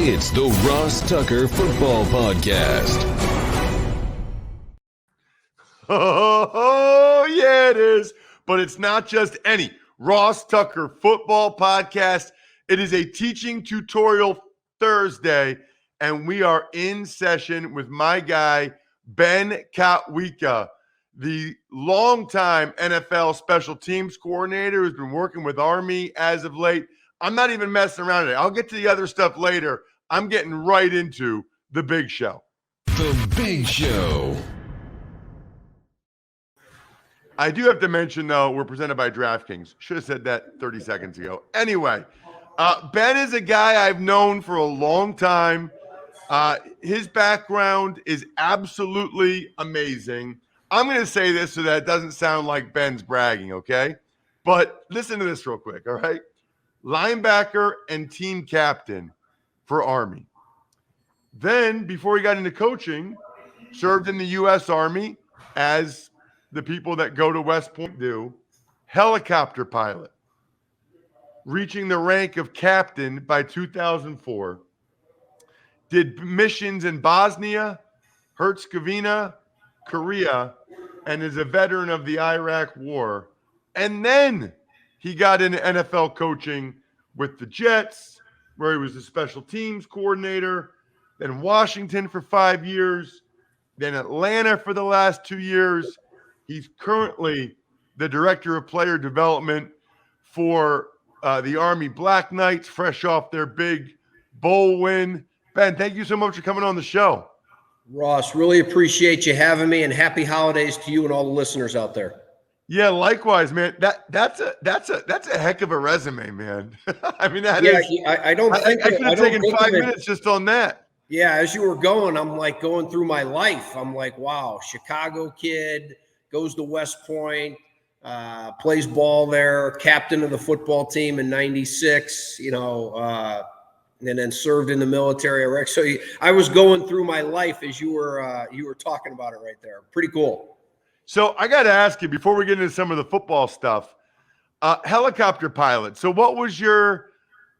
It's the Ross Tucker Football Podcast. Oh, yeah, it is. But it's not just any Ross Tucker Football Podcast. It is a teaching tutorial Thursday, and we are in session with my guy, Ben Kotwica, the longtime NFL special teams coordinator who's been working with Army as of late. I'm not even messing around today. I'll get to the other stuff later. I'm getting right into the big show. The Big Show. I do have to mention, though, we're presented by DraftKings. Should have said that 30 seconds ago. Anyway, Ben is a guy I've known for a long time. His background is absolutely amazing. I'm going to say this so that it doesn't sound like Ben's bragging, okay? But listen to this real quick, all right? Linebacker and team captain for Army. Then, before he got into coaching, served in the U.S. Army as the people that go to West Point do, helicopter pilot, reaching the rank of captain by 2004, did missions in Bosnia, Herzegovina, Korea, and is a veteran of the Iraq War. And then he got into NFL coaching with the Jets, where he was the special teams coordinator, then Washington for 5 years, then Atlanta for the last 2 years. He's currently the director of player development for the Army Black Knights, fresh off their big bowl win. Ben, thank you so much for coming on the show. Ross, really appreciate you having me, and happy holidays to you and all the listeners out there. Yeah, likewise, man. That's a heck of a resume, man. I mean, that yeah, is. I don't think I could have taken 5 minutes just on that. Yeah, as you were going, I'm like going through my life. I'm like, wow, Chicago kid, goes to West Point, plays ball there, captain of the football team in '96. And then served in the military. Iraq. So I was going through my life as you were talking about it right there. Pretty cool. So I got to ask you before we get into some of the football stuff, helicopter pilot. So what was your,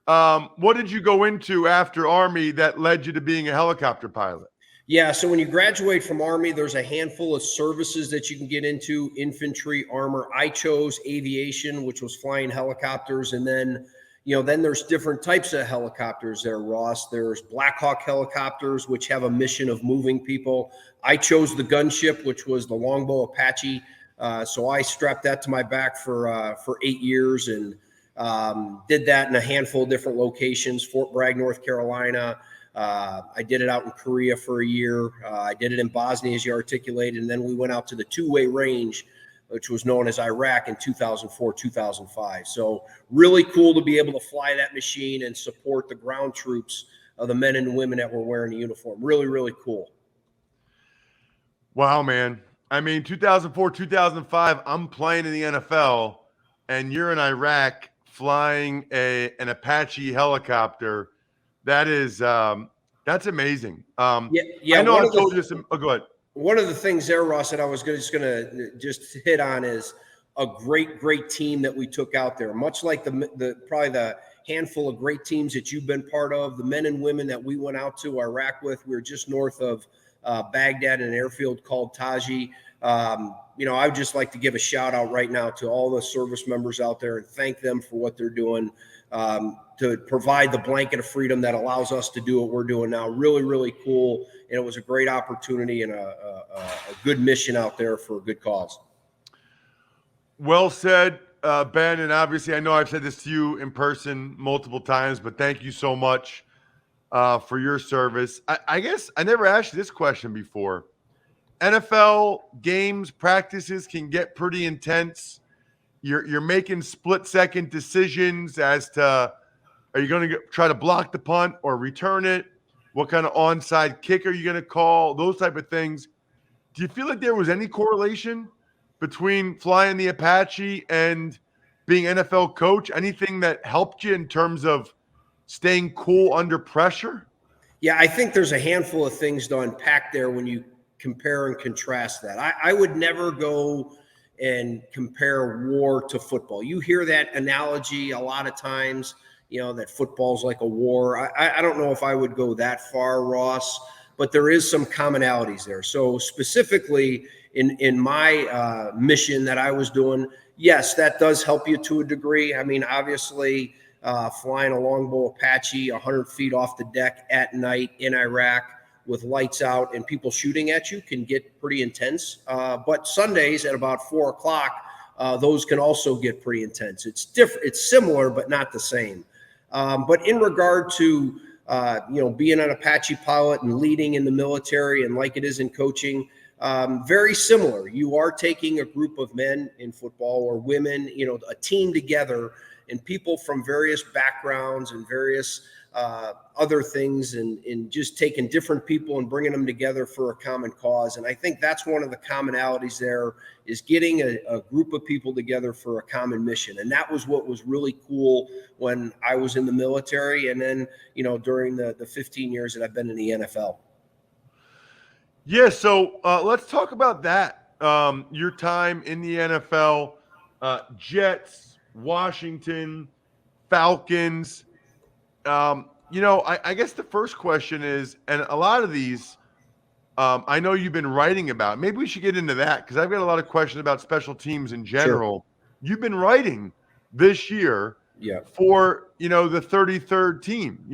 what did you go into after Army that led you to being a helicopter pilot? Yeah, so when you graduate from Army, there's a handful of services that you can get into: infantry, armor. I chose aviation, which was flying helicopters, and then there's different types of helicopters there, Ross. There's Black Hawk helicopters, which have a mission of moving people. I chose the gunship, which was the Longbow Apache. So I strapped that to my back for 8 years and did that in a handful of different locations. Fort Bragg, North Carolina. I did it out in Korea for a year. I did it in Bosnia, as you articulated. And then we went out to the two-way range, which was known as Iraq, in 2004, 2005. So really cool to be able to fly that machine and support the ground troops of the men and women that were wearing the uniform. Really, really cool. Wow, man. I mean, 2004, 2005, I'm playing in the NFL, and you're in Iraq flying an Apache helicopter. That is, that's amazing. Yeah. I know I told you some. Oh, go ahead. One of the things there, Ross, that I was just going to hit on is a great team that we took out there. Much like probably the handful of great teams that you've been part of, the men and women that we went out to Iraq with. We were just north of Baghdad in an airfield called Taji. I would just like to give a shout out right now to all the service members out there and thank them for what they're doing to provide the blanket of freedom that allows us to do what we're doing now. Really, really cool. And it was a great opportunity and a good mission out there for a good cause. Well said, Ben. And obviously, I know I've said this to you in person multiple times, but thank you so much for your service. I guess I never asked you this question before. NFL games, practices can get pretty intense. You're making split-second decisions as to, are you going to try to block the punt or return it? What kind of onside kick are you going to call? Those type of things. Do you feel like there was any correlation between flying the Apache and being NFL coach? Anything that helped you in terms of staying cool under pressure? Yeah, I think there's a handful of things to unpack there when you compare and contrast that. I would never go and compare war to football. You hear that analogy a lot of times. that football's like a war. I don't know if I would go that far, Ross, but there is some commonalities there. So specifically in my mission that I was doing, yes, that does help you to a degree. I mean, obviously, flying a Longbow Apache 100 feet off the deck at night in Iraq with lights out and people shooting at you can get pretty intense. But Sundays at about 4 o'clock, those can also get pretty intense. It's different. It's similar, but not the same. But in regard to, being an Apache pilot and leading in the military and like it is in coaching, very similar. You are taking a group of men in football or women, a team together, and people from various backgrounds and various other things, and just taking different people and bringing them together for a common cause. And I think that's one of the commonalities there, is getting a group of people together for a common mission. And that was what was really cool when I was in the military, and then during the 15 years that I've been in the NFL. Yeah, so let's talk about that. Your time in the NFL, Jets, Washington, Falcons. I guess the first question is, and a lot of these, I know you've been writing about. Maybe we should get into that, because I've got a lot of questions about special teams in general. Sure. You've been writing this year for, the 33rd team.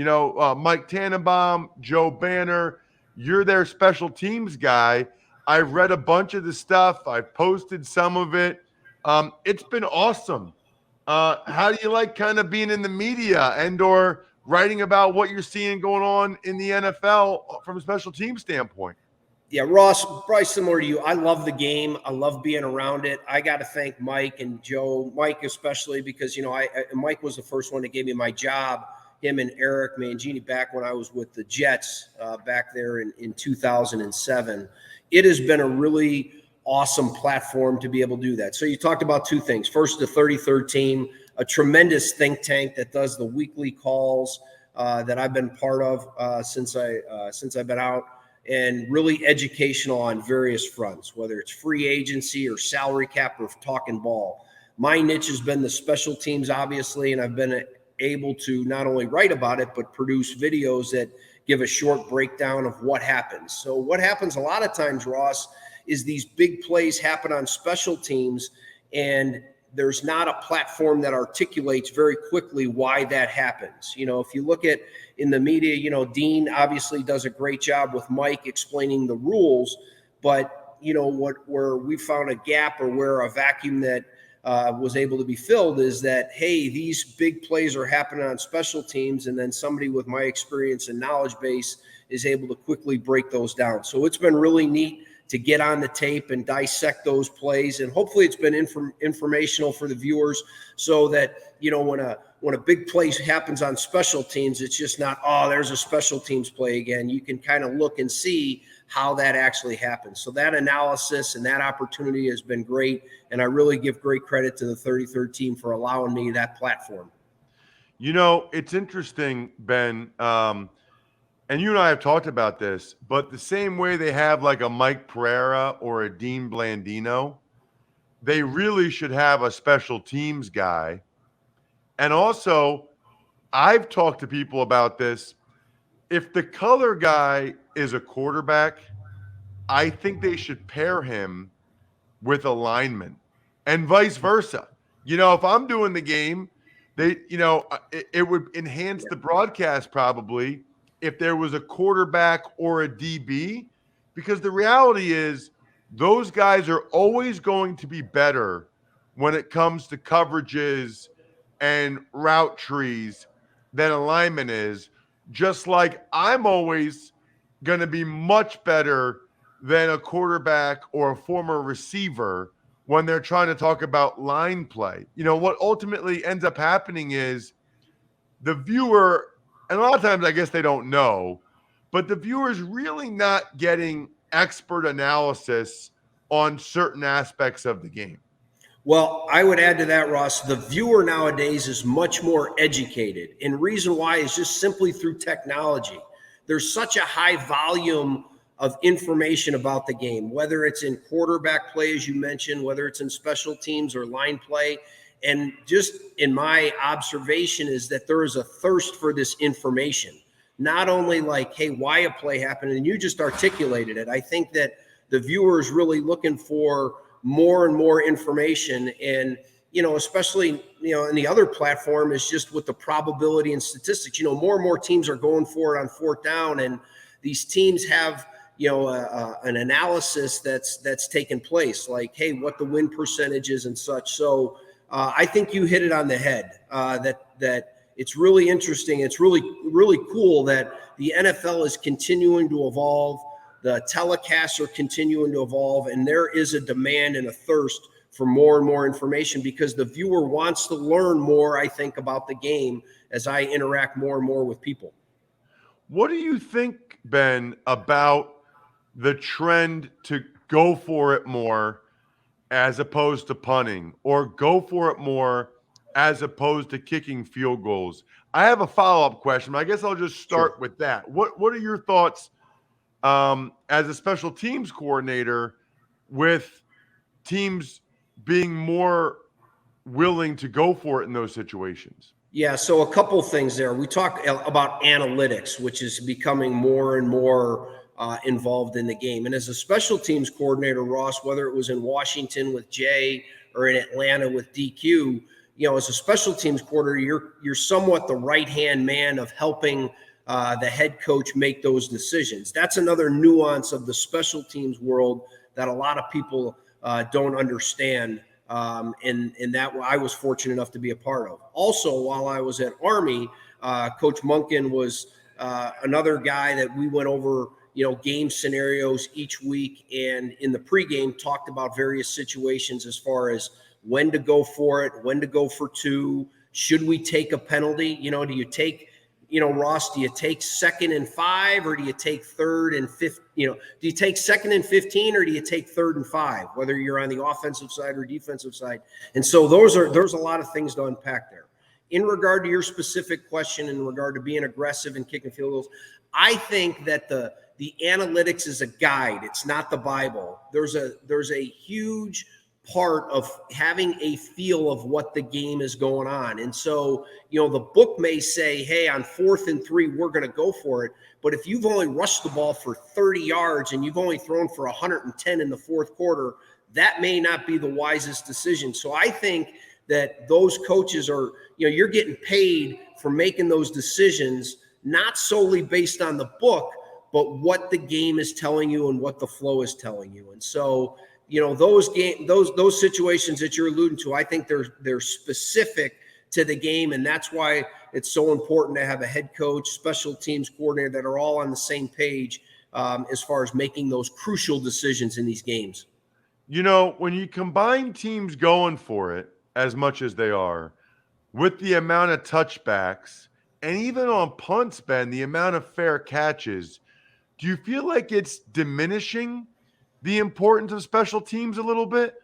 Mike Tannenbaum, Joe Banner, you're their special teams guy. I've read a bunch of the stuff. I've posted some of it. It's been awesome. How do you like kind of being in the media and or writing about what you're seeing going on in the NFL from a special team standpoint? Yeah, Ross, probably similar to you. I love the game. I love being around it. I got to thank Mike and Joe, Mike especially, because, Mike was the first one that gave me my job, him and Eric Mangini, back when I was with the Jets back there in 2007. It has been a really awesome platform to be able to do that. So you talked about two things. First, the 33rd team, a tremendous think tank that does the weekly calls that I've been part of since I've been out, and really educational on various fronts, whether it's free agency or salary cap or talking ball. My niche has been the special teams, obviously, and I've been able to not only write about it, but produce videos that give a short breakdown of what happens. So what happens a lot of times, Ross, is these big plays happen on special teams, and there's not a platform that articulates very quickly why that happens. If you look at in the media, Dean obviously does a great job with Mike explaining the rules, but where we found a gap, or where a vacuum that was able to be filled, is that, hey, these big plays are happening on special teams, and then somebody with my experience and knowledge base is able to quickly break those down. So it's been really neat to get on the tape and dissect those plays. And hopefully it's been informational for the viewers, so that, when a big play happens on special teams, it's just not, oh, there's a special teams play again. You can kind of look and see how that actually happens. So that analysis and that opportunity has been great. And I really give great credit to the 33rd team for allowing me that platform. It's interesting, Ben, and you and I have talked about this, but the same way they have like a Mike Pereira or a Dean Blandino, they really should have a special teams guy. And also, I've talked to people about this. If the color guy is a quarterback, I think they should pair him with a lineman, and vice versa. If I'm doing the game, it would enhance the broadcast probably if there was a quarterback or a DB, because the reality is those guys are always going to be better when it comes to coverages and route trees than a lineman is, just like I'm always going to be much better than a quarterback or a former receiver when they're trying to talk about line play. What ultimately ends up happening is the viewer, and a lot of times I guess they don't know, but the viewer is really not getting expert analysis on certain aspects of the game. Well, I would add to that, Ross, the viewer nowadays is much more educated. And reason why is just simply through technology. There's such a high volume of information about the game, whether it's in quarterback play, as you mentioned, whether it's in special teams or line play. And just in my observation is that there is a thirst for this information, not only like, hey, why a play happened, and you just articulated it. I think that the viewer is really looking for more and more information. And, especially, in the other platform is just with the probability and statistics, more and more teams are going for it on fourth down. And these teams have, an analysis that's taken place, like, hey, what the win percentage is and such. So I think you hit it on the head, that it's really interesting. It's really, really cool that the NFL is continuing to evolve. The telecasts are continuing to evolve, and there is a demand and a thirst for more and more information because the viewer wants to learn more, I think, about the game as I interact more and more with people. What do you think, Ben, about the trend to go for it more as opposed to punting, or go for it more as opposed to kicking field goals? I have a follow-up question, but I guess I'll just start with that. What are your thoughts as a special teams coordinator with teams being more willing to go for it in those situations? Yeah, so a couple things there. We talk about analytics, which is becoming more and more involved in the game. And as a special teams coordinator, Ross, whether it was in Washington with Jay or in Atlanta with DQ, as a special teams coordinator, you're somewhat the right-hand man of helping the head coach make those decisions. That's another nuance of the special teams world that a lot of people don't understand. And that I was fortunate enough to be a part of. Also, while I was at Army, Coach Munkin was another guy that we went over, game scenarios each week, and in the pregame talked about various situations as far as when to go for it, when to go for two, should we take a penalty? Do you take, Ross, do you take 2nd and 5 or do you take 3rd and 5? Do you take 2nd and 15 or do you take 3rd and 5, whether you're on the offensive side or defensive side? And so there's a lot of things to unpack there. In regard to your specific question, in regard to being aggressive and kicking field goals, I think that the analytics is a guide. It's not the Bible. There's a huge part of having a feel of what the game is going on. And so, the book may say, hey, on 4th and 3, we're going to go for it. But if you've only rushed the ball for 30 yards and you've only thrown for 110 in the fourth quarter, that may not be the wisest decision. So I think that those coaches are, you're getting paid for making those decisions, not solely based on the book, but what the game is telling you and what the flow is telling you. And so, those situations that you're alluding to, I think they're specific to the game, and that's why it's so important to have a head coach, special teams coordinator that are all on the same page as far as making those crucial decisions in these games. When you combine teams going for it as much as they are, with the amount of touchbacks, and even on punts, Ben, the amount of fair catches, do you feel like it's diminishing the importance of special teams a little bit?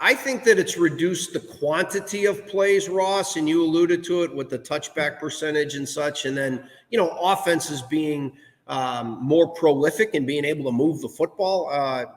I think that it's reduced the quantity of plays, Ross, and you alluded to it with the touchback percentage and such. And then, offenses being more prolific and being able to move the football.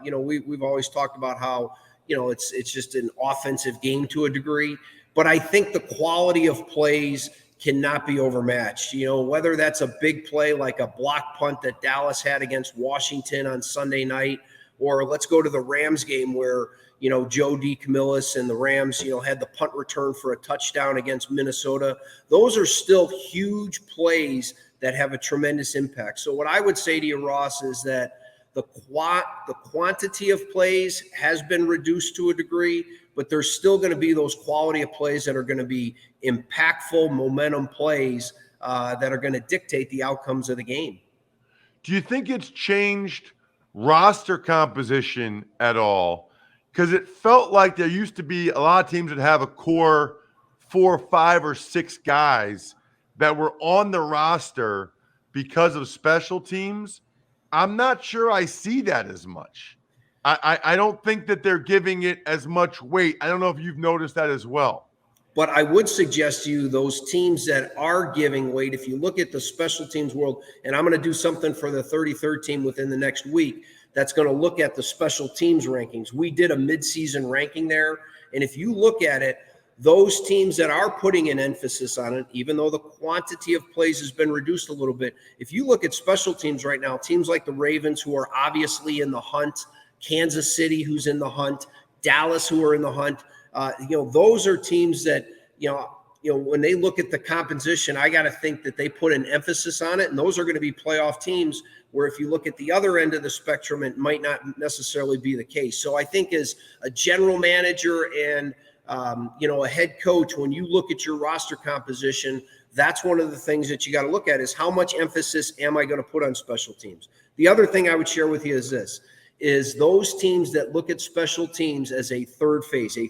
We've always talked about how, it's just an offensive game to a degree. But I think the quality of plays cannot be overmatched. Whether that's a big play like a block punt that Dallas had against Washington on Sunday night, or let's go to the Rams game where, Joe DeCamillis and the Rams, had the punt return for a touchdown against Minnesota. Those are still huge plays that have a tremendous impact. So what I would say to you, Ross, is that the quantity of plays has been reduced to a degree, but there's still going to be those quality of plays that are going to be impactful momentum plays that are going to dictate the outcomes of the game. Do you think it's changed roster composition at all? Because it felt like there used to be a lot of teams that have a core 4, 5, or 6 guys that were on the roster because of special teams. I'm not sure I see that as much. I don't think that they're giving it as much weight. I don't know if you've noticed that as well. But I would suggest to you those teams that are giving weight, if you look at the special teams world, and I'm going to do something for the 33rd team within the next week that's going to look at the special teams rankings. We did a midseason ranking there, and if you look at it, those teams that are putting an emphasis on it, even though the quantity of plays has been reduced a little bit, if you look at special teams right now, teams like the Ravens, who are obviously in the hunt, Kansas City, who's in the hunt, Dallas, who are in the hunt, those are teams that, when they look at the composition, I got to think that they put an emphasis on it. And those are going to be playoff teams where if you look at the other end of the spectrum, it might not necessarily be the case. So I think as a general manager and, a head coach, when you look at your roster composition, that's one of the things that you got to look at is how much emphasis am I going to put on special teams? The other thing I would share with you is this, is those teams that look at special teams as a third phase, a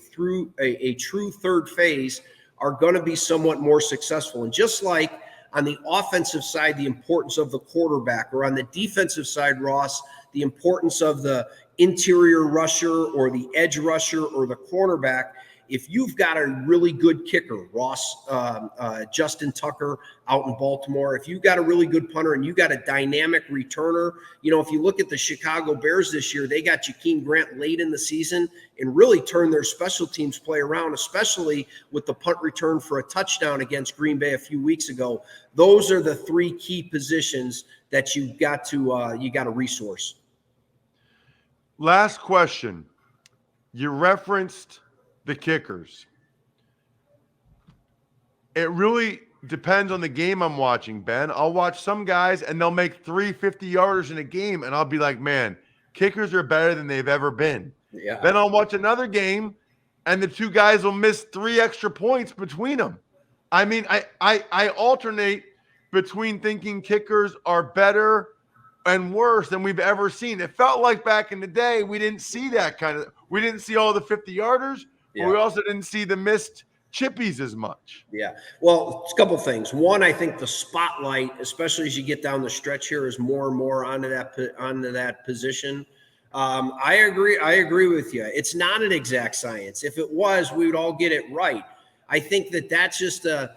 true third phase, are going to be somewhat more successful. And just like on the offensive side, the importance of the quarterback, or on the defensive side, Ross, the importance of the interior rusher or the edge rusher or the cornerback, if you've got a really good kicker, Ross, Justin Tucker out in Baltimore, if you've got a really good punter and you got a dynamic returner, if you look at the Chicago Bears this year, they got Jakeem Grant late in the season and really turned their special teams play around, especially with the punt return for a touchdown against Green Bay a few weeks ago. Those are the three key positions that you got to resource. Last question. You referenced the kickers. It really depends on the game I'm watching, Ben. I'll watch some guys and they'll make 3 50-yarders in a game and I'll be like, man, kickers are better than they've ever been. Yeah. Then I'll watch another game and the two guys will miss 3 extra points between them. I mean, I alternate between thinking kickers are better and worse than we've ever seen. It felt like back in the day we didn't see that we didn't see all the 50-yarders. Yeah. But we also didn't see the missed chippies as much. Yeah. Well, it's a couple of things. One, I think the spotlight, especially as you get down the stretch here, is more and more onto that position. I agree with you. It's not an exact science. If it was, we would all get it right. I think that's just a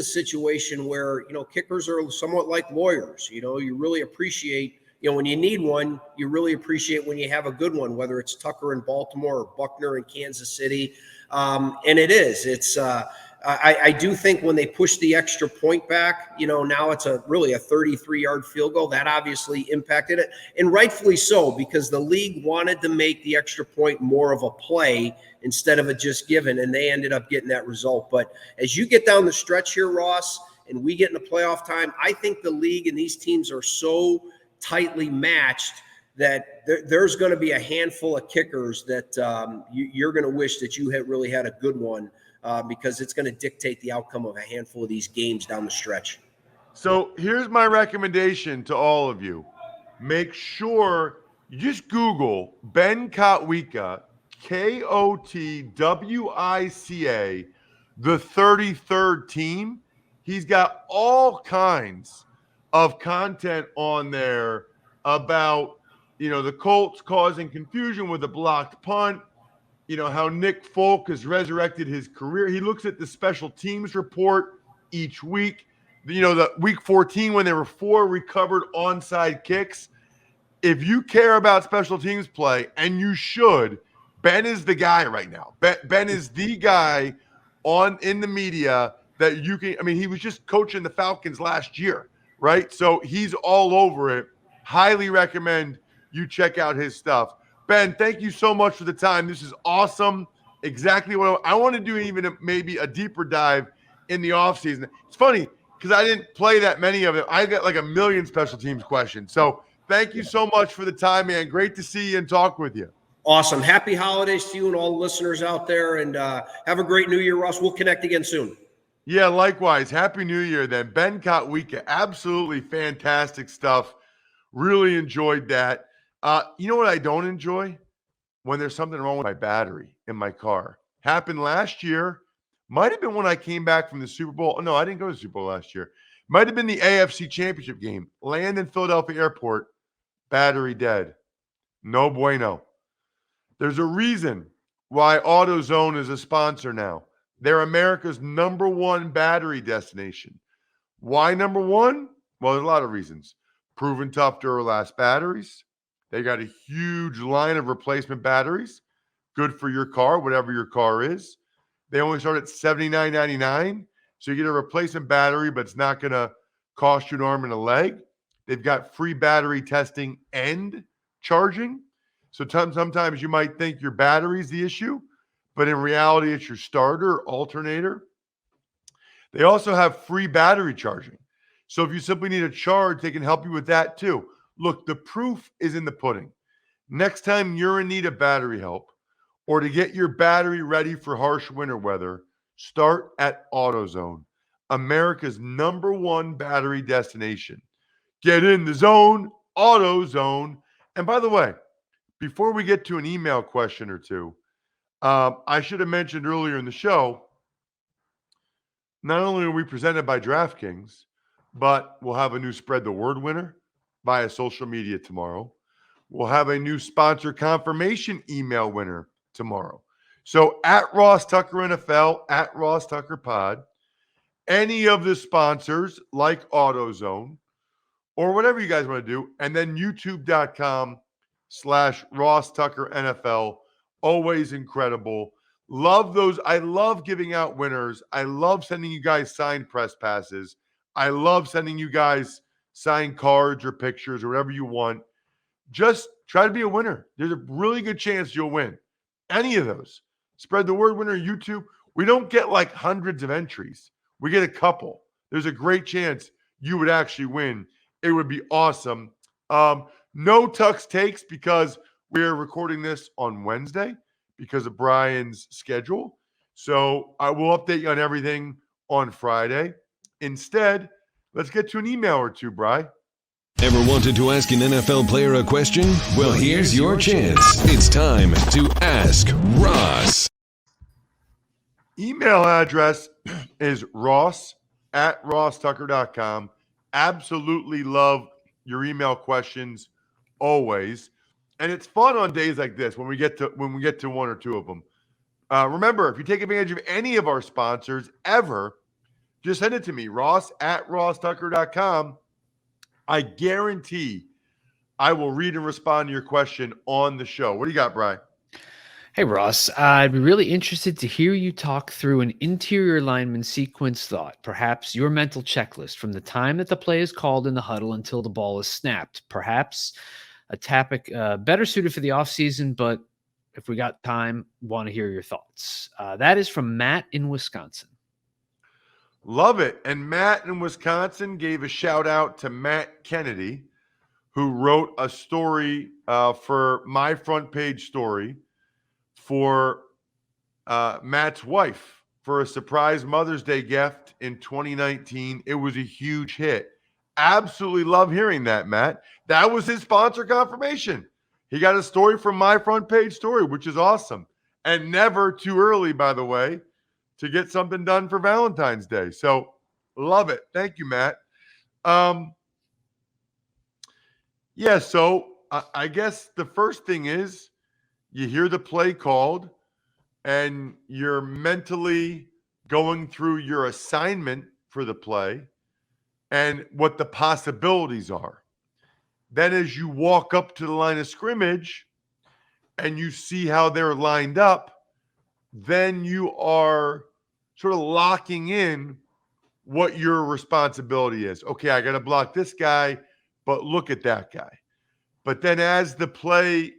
situation where, kickers are somewhat like lawyers. You really appreciate, when you need one, you really appreciate when you have a good one, whether it's Tucker in Baltimore or Buckner in Kansas City. And I do think when they push the extra point back, now it's really a 33-yard field goal. That obviously impacted it, and rightfully so, because the league wanted to make the extra point more of a play instead of a just given, and they ended up getting that result. But as you get down the stretch here, Ross, and we get into playoff time, I think the league and these teams are so tightly matched that there's going to be a handful of kickers that you're going to wish that you had really had a good one, because it's going to dictate the outcome of a handful of these games down the stretch. So here's my recommendation to all of you. Make sure you just Google Ben Kotwica, Kotwica, the 33rd team. He's got all kinds of content on there about, the Colts causing confusion with a blocked punt, how Nick Folk has resurrected his career. He looks at the special teams report each week. The week 14 when there were 4 recovered onside kicks. If you care about special teams play, and you should, Ben is the guy right now. Ben is the guy in the media that you can. I mean, he was just coaching the Falcons last year, right? So he's all over it. Highly recommend you check out his stuff. Ben, thank you so much for the time. This is awesome. Exactly what I want to do, even maybe a deeper dive in the offseason. It's funny because I didn't play that many of it. I got like a million special teams questions. So thank you so much for the time, man. Great to see you and talk with you. Awesome. Happy holidays to you and all the listeners out there. And have a great New Year, Russ. We'll connect again soon. Yeah, likewise. Happy New Year then. Ben Kotwica, absolutely fantastic stuff. Really enjoyed that. You know what I don't enjoy? When there's something wrong with my battery in my car. Happened last year. Might have been when I came back from the Super Bowl. Oh, no, I didn't go to the Super Bowl last year. Might have been the AFC Championship game. Land in Philadelphia Airport. Battery dead. No bueno. There's a reason why AutoZone is a sponsor now. They're America's #1 battery destination. Why number one? Well, there's a lot of reasons. Proven tough Duralast batteries. They got a huge line of replacement batteries. Good for your car, whatever your car is. They only start at $79.99. So you get a replacement battery, but it's not going to cost you an arm and a leg. They've got free battery testing and charging. So sometimes you might think your battery's the issue, but in reality, it's your starter or alternator. They also have free battery charging. So if you simply need a charge, they can help you with that too. Look, the proof is in the pudding. Next time you're in need of battery help or to get your battery ready for harsh winter weather, start at AutoZone, America's #1 battery destination. Get in the zone, AutoZone. And by the way, before we get to an email question or two, I should have mentioned earlier in the show, not only are we presented by DraftKings, but we'll have a new Spread the Word winner via social media tomorrow. We'll have a new sponsor confirmation email winner tomorrow. So at Ross Tucker NFL, at Ross Tucker Pod, any of the sponsors like AutoZone or whatever you guys want to do, and then youtube.com/Ross Tucker NFL. Always incredible. Love those. I love giving out winners. I love sending you guys signed press passes. I love sending you guys signed cards or pictures or whatever you want. Just try to be a winner. There's a really good chance you'll win. Any of those. Spread the word winner, YouTube. We don't get like hundreds of entries. We get a couple. There's a great chance you would actually win. It would be awesome. No Tux takes because we're recording this on Wednesday because of Brian's schedule. So I will update you on everything on Friday. Instead, let's get to an email or two, Bri. Ever wanted to ask an NFL player a question? Well, here's your chance. It's time to Ask Ross. Email address is ross@rosstucker.com. Absolutely love your email questions always. And it's fun on days like this when we get to one or two of them. Remember, if you take advantage of any of our sponsors ever, just send it to me, ross@rosstucker.com. I guarantee I will read and respond to your question on the show. What do you got, Brian? Hey, Ross. I'd be really interested to hear you talk through an interior lineman sequence thought, perhaps your mental checklist from the time that the play is called in the huddle until the ball is snapped. Perhaps a topic better suited for the offseason, but if we got time, want to hear your thoughts. That is from Matt in Wisconsin. Love it. And Matt in Wisconsin gave a shout out to Matt Kennedy, who wrote a story for my front page story for Matt's wife for a surprise Mother's Day gift in 2019. It was a huge hit. Absolutely love hearing that, Matt. That was his sponsor confirmation. He got a story from my front page story, which is awesome. And never too early, by the way, to get something done for Valentine's Day. So love it. Thank you, Matt. So I guess the first thing is you hear the play called and you're mentally going through your assignment for the play and what the possibilities are. Then as you walk up to the line of scrimmage and you see how they're lined up, then you are sort of locking in what your responsibility is. Okay, I got to block this guy, but look at that guy. But then as the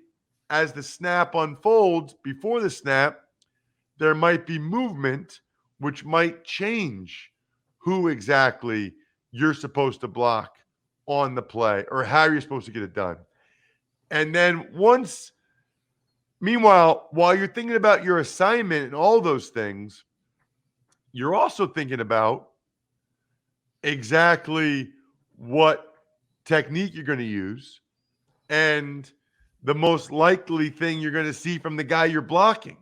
snap unfolds, before the snap, there might be movement, which might change who exactly you're supposed to block on the play or how you're supposed to get it done. And then meanwhile, while you're thinking about your assignment and all those things, you're also thinking about exactly what technique you're going to use and the most likely thing you're going to see from the guy you're blocking.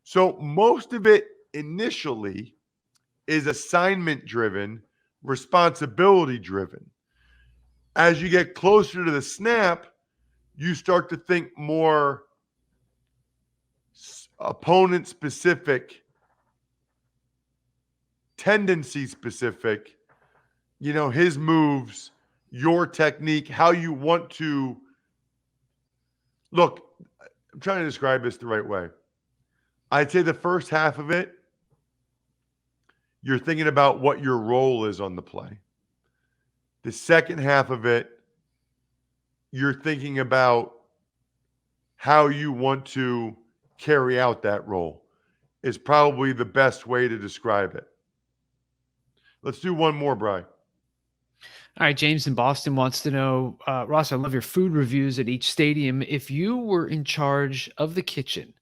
So most of it initially is assignment driven, responsibility driven. As you get closer to the snap, you start to think more opponent specific, tendency specific, his moves, your technique, how you want to look. I'm trying to describe this the right way. I'd say the first half of it you're thinking about what your role is on the play. The second half of it, you're thinking about how you want to carry out that role is probably the best way to describe it. Let's do one more, Brian. All right, James in Boston wants to know, Ross, I love your food reviews at each stadium. If you were in charge of the kitchen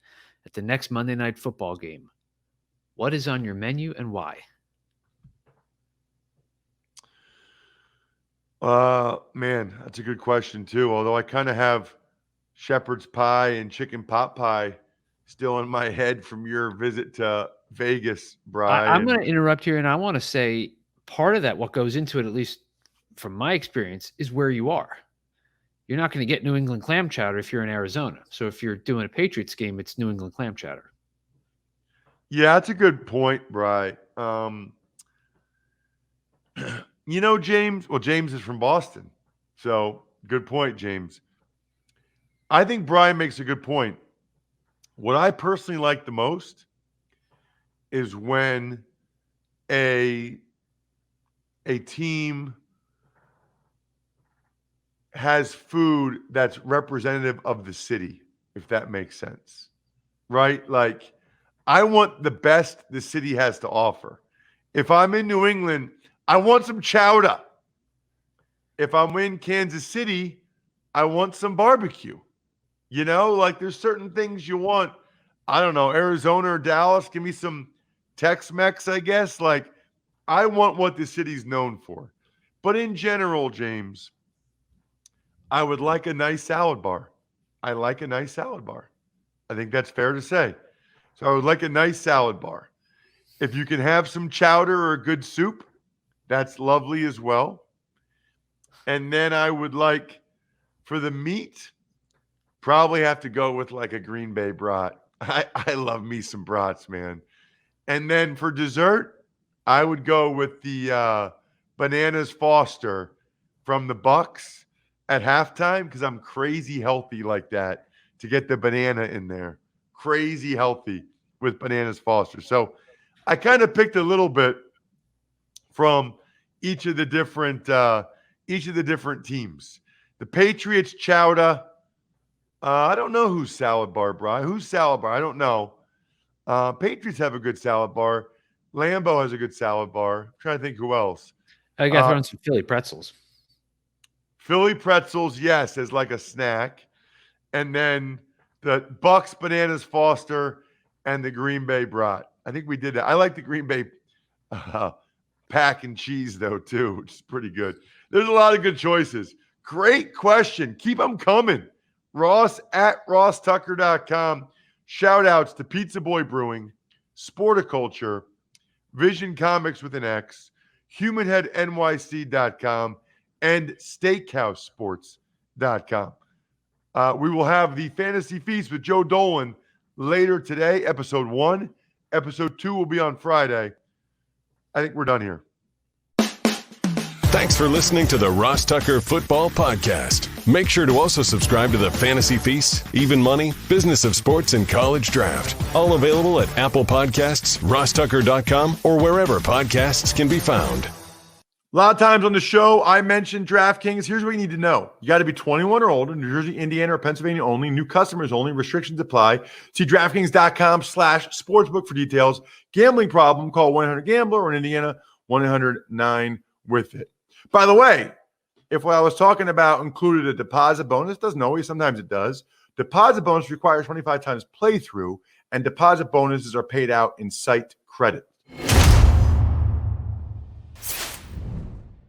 at the next Monday Night Football game, what is on your menu and why? Man, that's a good question too. Although I kind of have shepherd's pie and chicken pot pie still in my head from your visit to Vegas, Brian. I'm going to interrupt here, and I want to say part of that, what goes into it, at least from my experience, is where you are. You're not going to get New England clam chowder if you're in Arizona. So if you're doing a Patriots game, it's New England clam chowder. Yeah, that's a good point, Brian. James, well, James is from Boston. So good point, James. I think Brian makes a good point. What I personally like the most is when a team has food that's representative of the city, if that makes sense, right? Like, I want the best the city has to offer. If I'm in New England, I want some chowder. If I'm in Kansas City, I want some barbecue. Like there's certain things you want. I don't know, Arizona or Dallas, give me some Tex-Mex, I guess. Like, I want what the city's known for. But in general, James, I would like a nice salad bar. I like a nice salad bar. I think that's fair to say. So I would like a nice salad bar. If you can have some chowder or a good soup, that's lovely as well. And then I would like, for the meat, probably have to go with like a Green Bay brat. I love me some brats, man. And then for dessert, I would go with the Bananas Foster from the Bucks at halftime because I'm crazy healthy like that to get the banana in there. Crazy healthy with Bananas Foster. So I kind of picked a little bit from each of the different teams. The Patriots chowder. I don't know who's salad bar, Brian. Who's salad bar? I don't know. Patriots have a good salad bar. Lambeau has a good salad bar. I'm trying to think who else. I got to throw in some Philly pretzels. Philly pretzels, yes, as like a snack. And then the Bucks, Bananas Foster, and the Green Bay brat. I think we did that. I like the Green Bay pack and cheese, though, too, which is pretty good. There's a lot of good choices. Great question. Keep them coming. Ross at rosstucker.com. Shout outs to Pizza Boy Brewing, Sporticulture, Vision Comics with an X, HumanHeadNYC.com, and SteakhouseSports.com. We will have the Fantasy Feast with Joe Dolan later today, episode 1. Episode 2 will be on Friday. I think we're done here. Thanks for listening to the Ross Tucker Football Podcast. Make sure to also subscribe to the Fantasy Feast, Even Money, Business of Sports, and College Draft. All available at Apple Podcasts, rosstucker.com, or wherever podcasts can be found. A lot of times on the show, I mentioned DraftKings. Here's what you need to know. You got to be 21 or older, New Jersey, Indiana, or Pennsylvania only. New customers only. Restrictions apply. See DraftKings.com/sportsbook for details. Gambling problem, call 1-800-GAMBLER, or in Indiana, 1-800-9-WITH-IT. By the way, if what I was talking about included a deposit bonus, doesn't always, sometimes it does. Deposit bonus requires 25 times playthrough, and deposit bonuses are paid out in site credit.